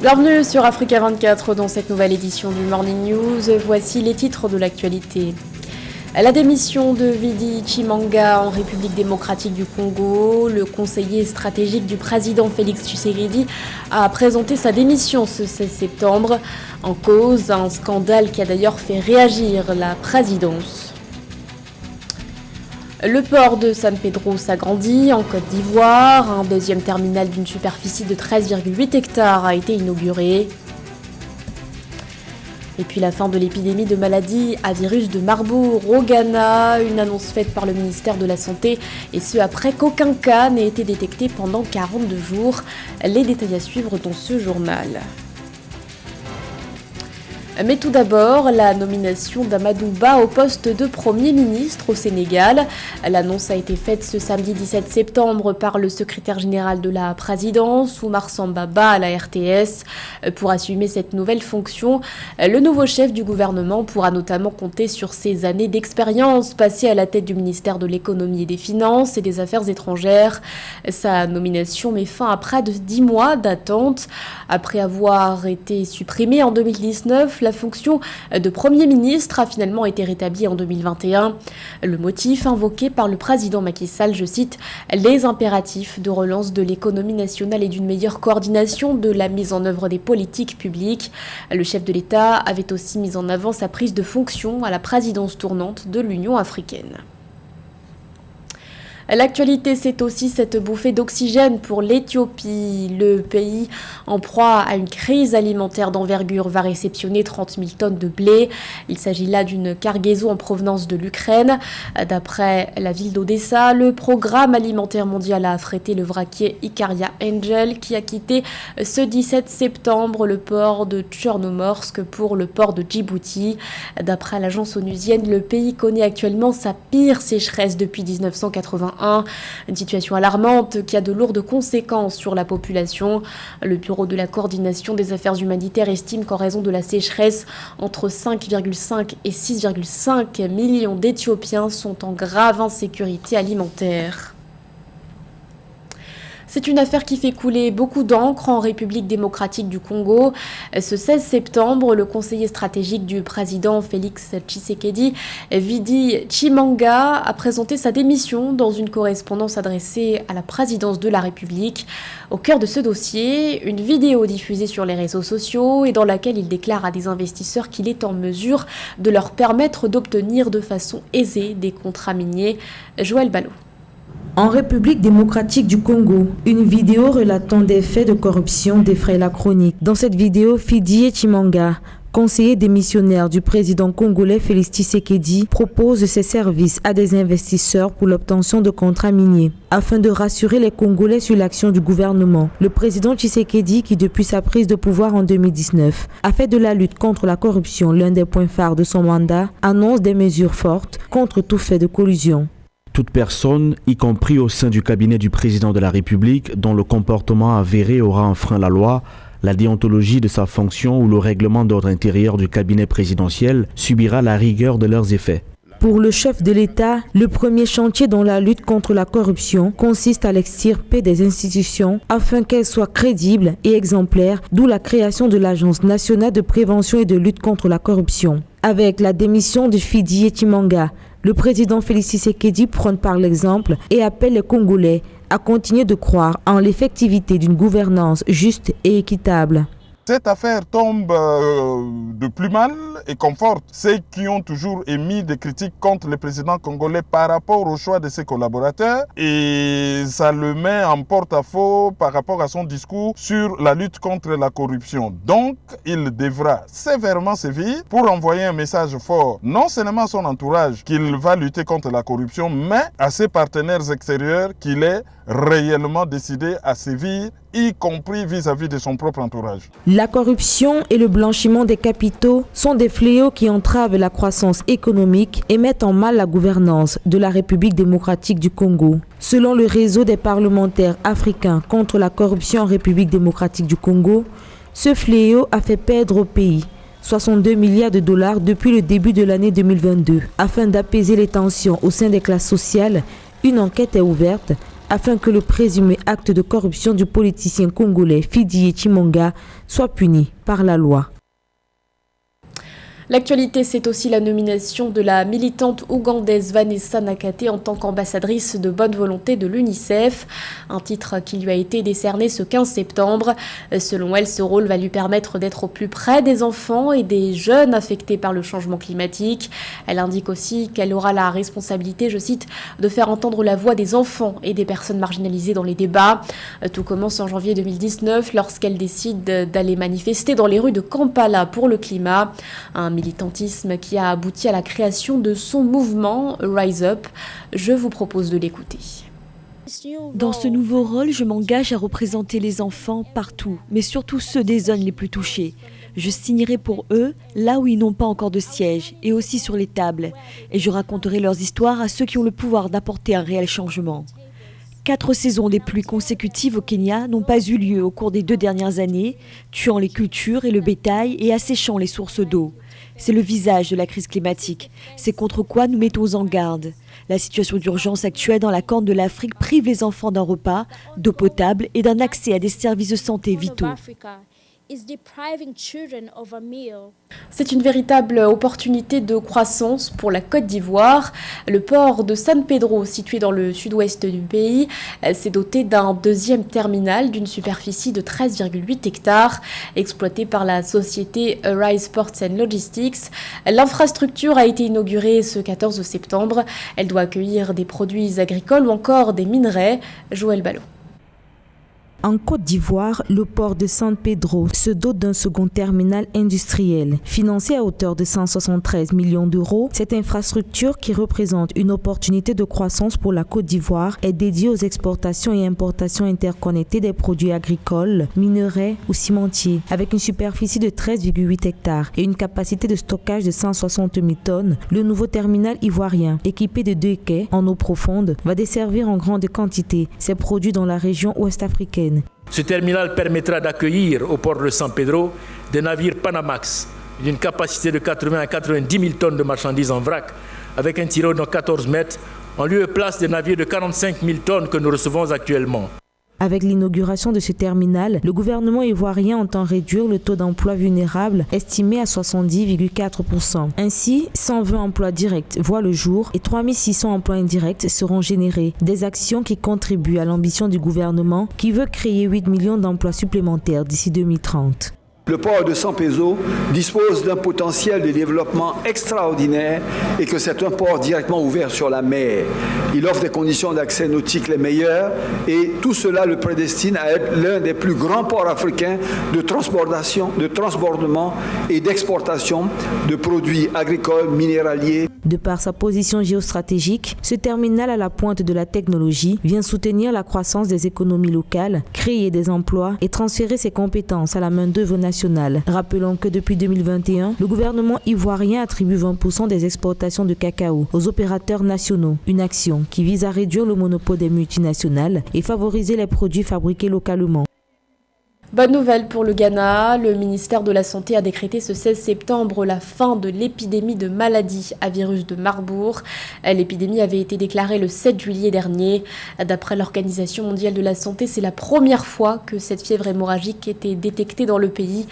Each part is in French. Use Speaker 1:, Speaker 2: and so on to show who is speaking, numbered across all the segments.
Speaker 1: Bienvenue sur Africa 24 dans cette nouvelle édition du Morning News. Voici les titres de l'actualité. La démission de Vidi Tshimanga en République démocratique du Congo. Le conseiller stratégique du président Félix Tshisekedi a présenté sa démission ce 16 septembre. En cause, un scandale qui a d'ailleurs fait réagir la présidence. Le port de San Pedro s'agrandit en Côte d'Ivoire. Un deuxième terminal d'une superficie de 13,8 hectares a été inauguré. Et puis la fin de l'épidémie de maladie à virus de Marburg au Ghana, une annonce faite par le ministère de la Santé, et ce après qu'aucun cas n'ait été détecté pendant 42 jours. Les détails à suivre dans ce journal. Mais tout d'abord, la nomination d'Amadou Ba au poste de Premier ministre au Sénégal. L'annonce a été faite ce samedi 17 septembre par le secrétaire général de la présidence, Oumar Samba Ba, à la RTS. Pour assumer cette nouvelle fonction, le nouveau chef du gouvernement pourra notamment compter sur ses années d'expérience passées à la tête du ministère de l'économie et des finances et des affaires étrangères. Sa nomination met fin à près de 10 mois d'attente. Après avoir été supprimée en 2019, la fonction de Premier ministre a finalement été rétablie en 2021. Le motif invoqué par le président Macky Sall, je cite, « les impératifs de relance de l'économie nationale et d'une meilleure coordination de la mise en œuvre des politiques publiques ». Le chef de l'État avait aussi mis en avant sa prise de fonction à la présidence tournante de l'Union africaine. L'actualité, c'est aussi cette bouffée d'oxygène pour l'Éthiopie. Le pays, en proie à une crise alimentaire d'envergure, va réceptionner 30 000 tonnes de blé. Il s'agit là d'une cargaison en provenance de l'Ukraine. D'après la ville d'Odessa, le programme alimentaire mondial a affrété le vraquier Ikaria Angel qui a quitté ce 17 septembre le port de Tchernomorsk pour le port de Djibouti. D'après l'agence onusienne, le pays connaît actuellement sa pire sécheresse depuis 1981. Une situation alarmante qui a de lourdes conséquences sur la population. Le Bureau de la coordination des affaires humanitaires estime qu'en raison de la sécheresse, entre 5,5 et 6,5 millions d'Éthiopiens sont en grave insécurité alimentaire. C'est une affaire qui fait couler beaucoup d'encre en République démocratique du Congo. Ce 16 septembre, le conseiller stratégique du président Félix Tshisekedi, Vidi Tshimanga, a présenté sa démission dans une correspondance adressée à la présidence de la République. Au cœur de ce dossier, une vidéo diffusée sur les réseaux sociaux et dans laquelle il déclare à des investisseurs qu'il est en mesure de leur permettre d'obtenir de façon aisée des contrats miniers. Joël Ballot.
Speaker 2: En République démocratique du Congo, une vidéo relatant des faits de corruption défraie la chronique. Dans cette vidéo, Vidi Tshimanga, conseiller démissionnaire du président congolais Félix Tshisekedi, propose ses services à des investisseurs pour l'obtention de contrats miniers. Afin de rassurer les Congolais sur l'action du gouvernement, le président Tshisekedi, qui depuis sa prise de pouvoir en 2019, a fait de la lutte contre la corruption l'un des points phares de son mandat, annonce des mesures fortes contre tout fait de collusion.
Speaker 3: Toute personne, y compris au sein du cabinet du président de la République, dont le comportement avéré aura enfreint la loi, la déontologie de sa fonction ou le règlement d'ordre intérieur du cabinet présidentiel, subira la rigueur de leurs effets.
Speaker 2: Pour le chef de l'État, le premier chantier dans la lutte contre la corruption consiste à l'extirper des institutions afin qu'elles soient crédibles et exemplaires, d'où la création de l'Agence nationale de prévention et de lutte contre la corruption. Avec la démission de Vidi Tshimanga, le président Félix Tshisekedi prône par l'exemple et appelle les Congolais à continuer de croire en l'effectivité d'une gouvernance juste et équitable.
Speaker 4: Cette affaire tombe de plus mal et conforte ceux qui ont toujours émis des critiques contre le président congolais par rapport au choix de ses collaborateurs, et ça le met en porte-à-faux par rapport à son discours sur la lutte contre la corruption. Donc, il devra sévèrement sévir pour envoyer un message fort, non seulement à son entourage qu'il va lutter contre la corruption, mais à ses partenaires extérieurs qu'il est réellement décidé à sévir, y compris vis-à-vis de son propre entourage.
Speaker 2: La corruption et le blanchiment des capitaux sont des fléaux qui entravent la croissance économique et mettent en mal la gouvernance de la République démocratique du Congo. Selon le réseau des parlementaires africains contre la corruption en République démocratique du Congo, ce fléau a fait perdre au pays 62 milliards de dollars depuis le début de l'année 2022. Afin d'apaiser les tensions au sein des classes sociales, Une enquête est ouverte afin que le présumé acte de corruption du politicien congolais Fidié Tshimanga soit puni par la loi.
Speaker 1: L'actualité, c'est aussi la nomination de la militante ougandaise Vanessa Nakate en tant qu'ambassadrice de bonne volonté de l'UNICEF, un titre qui lui a été décerné ce 15 septembre. Selon elle, ce rôle va lui permettre d'être au plus près des enfants et des jeunes affectés par le changement climatique. Elle indique aussi qu'elle aura la responsabilité, je cite, de faire entendre la voix des enfants et des personnes marginalisées dans les débats. Tout commence en janvier 2019 lorsqu'elle décide d'aller manifester dans les rues de Kampala pour le climat. Un militantisme qui a abouti à la création de son mouvement Rise Up. Je vous propose de l'écouter.
Speaker 5: Dans ce nouveau rôle, je m'engage à représenter les enfants partout, mais surtout ceux des zones les plus touchées. Je signerai pour eux là où ils n'ont pas encore de siège et aussi sur les tables. Et je raconterai leurs histoires à ceux qui ont le pouvoir d'apporter un réel changement. 4 saisons des pluies consécutives au Kenya n'ont pas eu lieu au cours des 2 dernières années, tuant les cultures et le bétail et asséchant les sources d'eau. C'est le visage de la crise climatique. C'est contre quoi nous mettons en garde. La situation d'urgence actuelle dans la Corne de l'Afrique prive les enfants d'un repas, d'eau potable et d'un accès à des services de santé vitaux.
Speaker 1: C'est une véritable opportunité de croissance pour la Côte d'Ivoire. Le port de San Pedro, situé dans le sud-ouest du pays, s'est doté d'un deuxième terminal d'une superficie de 13,8 hectares, exploité par la société Arise Ports and Logistics. L'infrastructure a été inaugurée ce 14 septembre. Elle doit accueillir des produits agricoles ou encore des minerais. Joël Ballot.
Speaker 2: En Côte d'Ivoire, le port de San Pedro se dote d'un second terminal industriel. Financé à hauteur de 173 millions d'euros, cette infrastructure qui représente une opportunité de croissance pour la Côte d'Ivoire est dédiée aux exportations et importations interconnectées des produits agricoles, minerais ou cimentiers. Avec une superficie de 13,8 hectares et une capacité de stockage de 160 000 tonnes, le nouveau terminal ivoirien, équipé de 2 quais en eau profonde, va desservir en grande quantité ces produits dans la région ouest africaine.
Speaker 6: Ce terminal permettra d'accueillir au port de San Pedro des navires Panamax d'une capacité de 80 à 90 000 tonnes de marchandises en vrac, avec un tirant de 14 mètres, en lieu et place des navires de 45 000 tonnes que nous recevons actuellement.
Speaker 2: Avec l'inauguration de ce terminal, le gouvernement ivoirien entend réduire le taux d'emploi vulnérable estimé à 70,4%. Ainsi, 120 emplois directs voient le jour et 3600 emplois indirects seront générés. Des actions qui contribuent à l'ambition du gouvernement qui veut créer 8 millions d'emplois supplémentaires d'ici 2030.
Speaker 7: Le port de San Pedro dispose d'un potentiel de développement extraordinaire et que c'est un port directement ouvert sur la mer. Il offre des conditions d'accès nautique les meilleures et tout cela le prédestine à être l'un des plus grands ports africains de transportation, de transbordement et d'exportation de produits agricoles, minéraliers.
Speaker 2: De par sa position géostratégique, ce terminal à la pointe de la technologie vient soutenir la croissance des économies locales, créer des emplois et transférer ses compétences à la main-d'œuvre nationale. Rappelons que depuis 2021, le gouvernement ivoirien attribue 20% des exportations de cacao aux opérateurs nationaux, une action qui vise à réduire le monopole des multinationales et favoriser les produits fabriqués localement.
Speaker 1: Bonne nouvelle pour le Ghana, le ministère de la Santé a décrété ce 16 septembre la fin de l'épidémie de maladie à virus de Marburg. L'épidémie avait été déclarée le 7 juillet dernier. D'après l'Organisation mondiale de la santé, c'est la première fois que cette fièvre hémorragique était détectée dans le pays.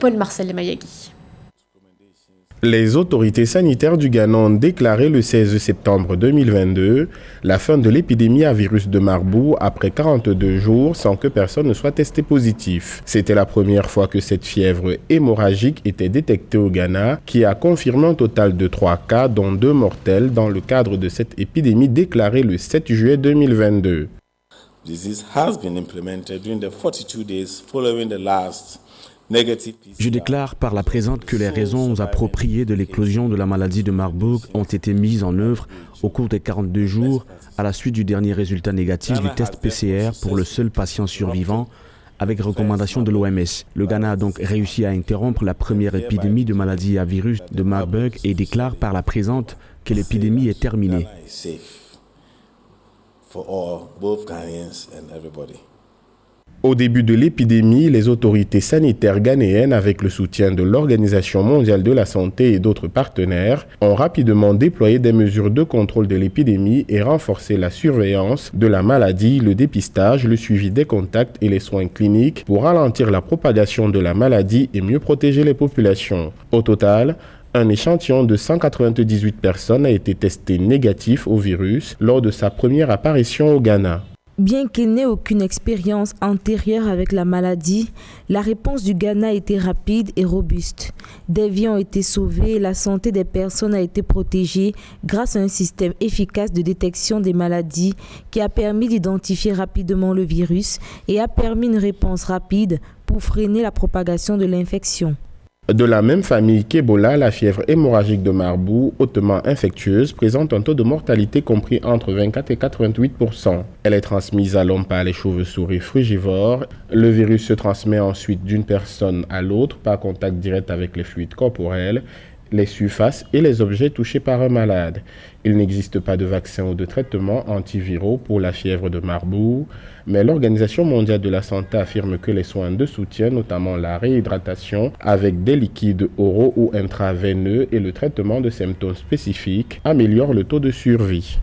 Speaker 1: Paul-Marcel Mayagui.
Speaker 8: Les autorités sanitaires du Ghana ont déclaré le 16 septembre 2022 la fin de l'épidémie à virus de Marburg après 42 jours sans que personne ne soit testé positif. C'était la première fois que cette fièvre hémorragique était détectée au Ghana, qui a confirmé un total de 3 cas, dont 2 mortels, dans le cadre de cette épidémie déclarée le 7 juillet 2022.
Speaker 9: Disease has been implemented during the 42 days following the last.
Speaker 3: Je déclare par la présente que les raisons appropriées de l'éclosion de la maladie de Marburg ont été mises en œuvre au cours des 42 jours à la suite du dernier résultat négatif du test PCR pour le seul patient survivant avec recommandation de l'OMS. Le Ghana a donc réussi à interrompre la première épidémie de maladie à virus de Marburg et déclare par la présente que l'épidémie est terminée.
Speaker 8: Au début de l'épidémie, les autorités sanitaires ghanéennes, avec le soutien de l'Organisation mondiale de la santé et d'autres partenaires, ont rapidement déployé des mesures de contrôle de l'épidémie et renforcé la surveillance de la maladie, le dépistage, le suivi des contacts et les soins cliniques pour ralentir la propagation de la maladie et mieux protéger les populations. Au total, un échantillon de 198 personnes a été testé négatif au virus lors de sa première apparition au Ghana.
Speaker 2: Bien qu'il n'ait aucune expérience antérieure avec la maladie, la réponse du Ghana a été rapide et robuste. Des vies ont été sauvées et la santé des personnes a été protégée grâce à un système efficace de détection des maladies qui a permis d'identifier rapidement le virus et a permis une réponse rapide pour freiner la propagation de l'infection.
Speaker 8: De la même famille qu'Ebola, la fièvre hémorragique de Marbourg, hautement infectieuse, présente un taux de mortalité compris entre 24 et 88%. Elle est transmise à l'homme par les chauves-souris frugivores. Le virus se transmet ensuite d'une personne à l'autre par contact direct avec les fluides corporels, les surfaces et les objets touchés par un malade. Il n'existe pas de vaccin ou de traitement antiviraux pour la fièvre de Marbourg, mais l'Organisation mondiale de la santé affirme que les soins de soutien, notamment la réhydratation avec des liquides oraux ou intraveineux et le traitement de symptômes spécifiques, améliorent le taux de survie.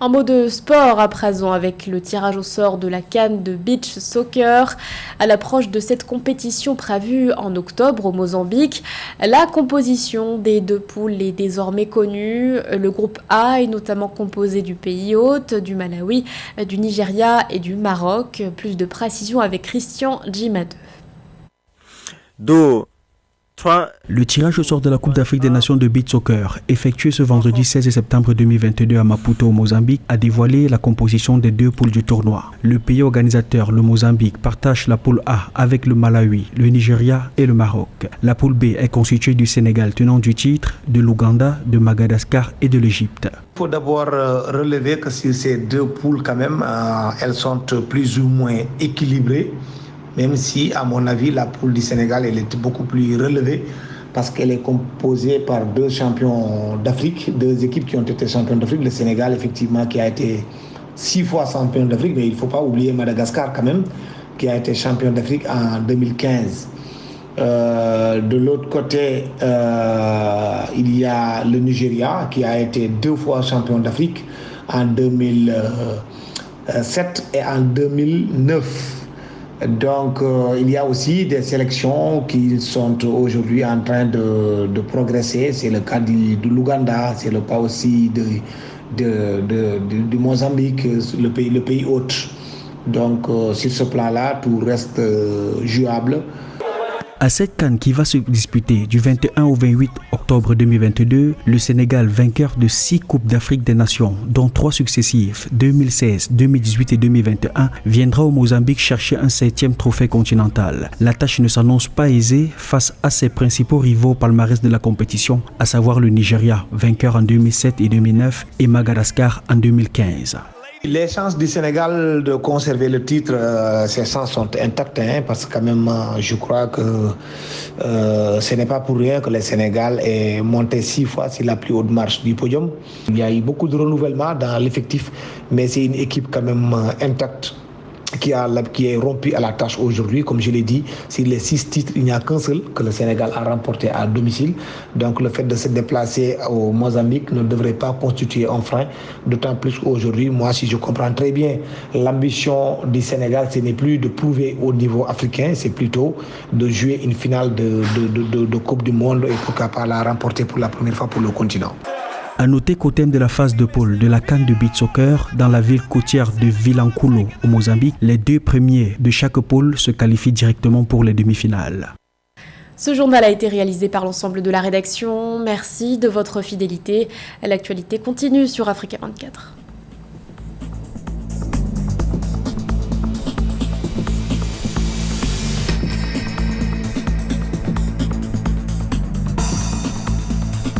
Speaker 1: Un mot de sport à présent avec le tirage au sort de la CAN de beach soccer. À l'approche de cette compétition prévue en octobre au Mozambique, la composition des deux poules est désormais connue. Le groupe A est notamment composé du pays hôte, du Malawi, du Nigeria et du Maroc. Plus de précision avec Christian Djimadeu.
Speaker 10: Le tirage au sort de la Coupe d'Afrique des Nations de beach soccer, effectué ce vendredi 16 septembre 2022 à Maputo au Mozambique, a dévoilé la composition des deux poules du tournoi. Le pays organisateur, le Mozambique, partage la poule A avec le Malawi, le Nigeria et le Maroc. La poule B est constituée du Sénégal tenant du titre, de l'Ouganda, de Madagascar et de l'Égypte.
Speaker 11: Il faut d'abord relever que sur ces deux poules quand même, elles sont plus ou moins équilibrées. Même si, à mon avis, la poule du Sénégal elle est beaucoup plus relevée parce qu'elle est composée par deux champions d'Afrique, deux équipes qui ont été champions d'Afrique. Le Sénégal, effectivement, qui a été 6 fois champion d'Afrique, mais il ne faut pas oublier Madagascar quand même, qui a été champion d'Afrique en 2015. De l'autre côté, il y a le Nigeria, qui a été 2 fois champion d'Afrique en 2007 et en 2009. Donc, il y a aussi des sélections qui sont aujourd'hui en train de progresser. C'est le cas de l'Ouganda, c'est le cas aussi du Mozambique, le pays hôte. Donc, sur ce plan-là, tout reste jouable.
Speaker 10: À cette CAN qui va se disputer du 21 au 28 octobre 2022, le Sénégal, vainqueur de 6 Coupes d'Afrique des Nations, dont 3 successifs, 2016, 2018 et 2021, viendra au Mozambique chercher un 7e trophée continental. La tâche ne s'annonce pas aisée face à ses principaux rivaux au palmarès de la compétition, à savoir le Nigeria, vainqueur en 2007 et 2009, et Madagascar en 2015.
Speaker 11: Les chances du Sénégal de conserver le titre, ces chances sont intactes, parce que quand même, je crois que ce n'est pas pour rien que le Sénégal est monté 6 fois sur la plus haute marche du podium. Il y a eu beaucoup de renouvellement dans l'effectif, mais c'est une équipe quand même intacte qui est rompu à la tâche aujourd'hui. Comme je l'ai dit, sur les 6 titres, il n'y a qu'un seul que le Sénégal a remporté à domicile. Donc le fait de se déplacer au Mozambique ne devrait pas constituer un frein. D'autant plus qu'aujourd'hui, moi, si je comprends très bien, l'ambition du Sénégal, ce n'est plus de prouver au niveau africain, c'est plutôt de jouer une finale de Coupe du Monde et pourquoi pas la remporter pour la première fois pour le continent.
Speaker 10: A noter qu'au thème de la phase de poule de la CAN de beach soccer dans la ville côtière de Vilankulo au Mozambique, les 2 premiers de chaque poule se qualifient directement pour les demi-finales.
Speaker 1: Ce journal a été réalisé par l'ensemble de la rédaction. Merci de votre fidélité. L'actualité continue sur Africa 24.